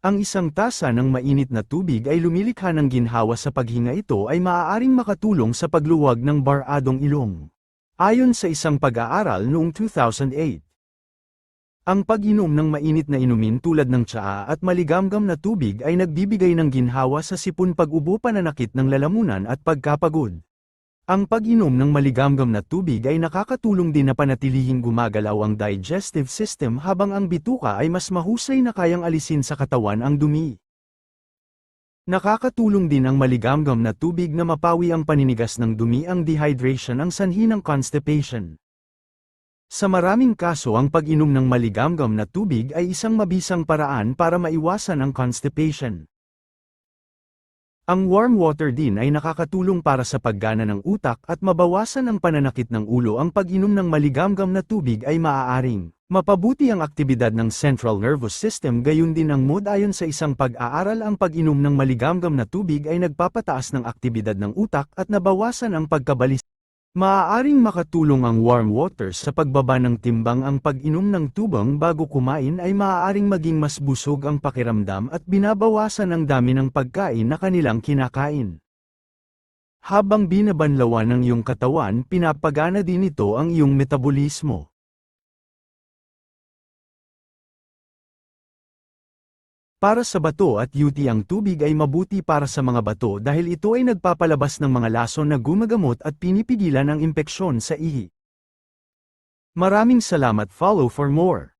Ang isang tasa ng mainit na tubig ay lumilikha ng ginhawa sa paghinga. Ito ay maaaring makatulong sa pagluwag ng baradong ilong. Ayon sa isang pag-aaral noong 2008. Ang pag-inom ng mainit na inumin tulad ng tsaa at maligamgam na tubig ay nagbibigay ng ginhawa sa sipon, pag-ubo, pananakit ng lalamunan at pagkapagod. Ang pag-inom ng maligamgam na tubig ay nakakatulong din na panatilihing gumagalaw ang digestive system, habang ang bituka ay mas mahusay na kayang alisin sa katawan ang dumi. Nakakatulong din ang maligamgam na tubig na mapawi ang paninigas ng dumi. Ang dehydration ang sanhi ng constipation. Sa maraming kaso, ang pag-inom ng maligamgam na tubig ay isang mabisang paraan para maiwasan ang constipation. Ang warm water din ay nakakatulong para sa paggana ng utak at mabawasan ang pananakit ng ulo. Ang pag-inom ng maligamgam na tubig ay maaaring mapabuti ang aktibidad ng central nervous system, gayon din ang mood. Ayon sa isang pag-aaral, ang pag-inom ng maligamgam na tubig ay nagpapataas ng aktibidad ng utak at nabawasan ang pagkabalis. Maaaring makatulong ang warm water sa pagbaba ng timbang. Ang pag-inom ng tubig bago kumain ay maaaring maging mas busog ang pakiramdam at binabawasan ang dami ng pagkain na kanilang kinakain. Habang binabanlawan ng iyong katawan, pinapagana din ito ang iyong metabolismo. Para sa bato at UTI, ang tubig ay mabuti para sa mga bato dahil ito ay nagpapalabas ng mga lason na gumagamot at pinipigilan ang impeksyon sa ihi. Maraming salamat. Follow for more.